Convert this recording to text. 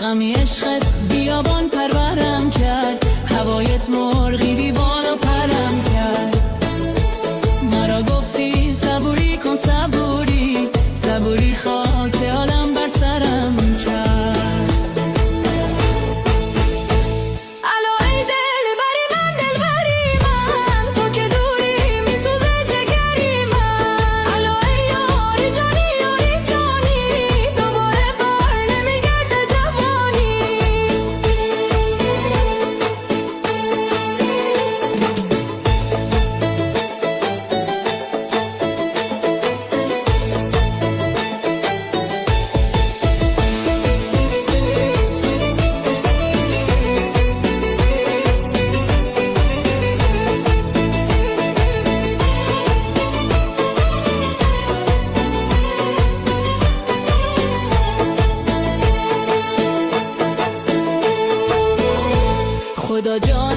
غمی عشقت بیابان پرورم کرد، هوایت مرغی بی بال و پرم کرد. مرا گفتی صبوری کن صبوری، صبوری خاک عالم بر سرم کرد. خدا جان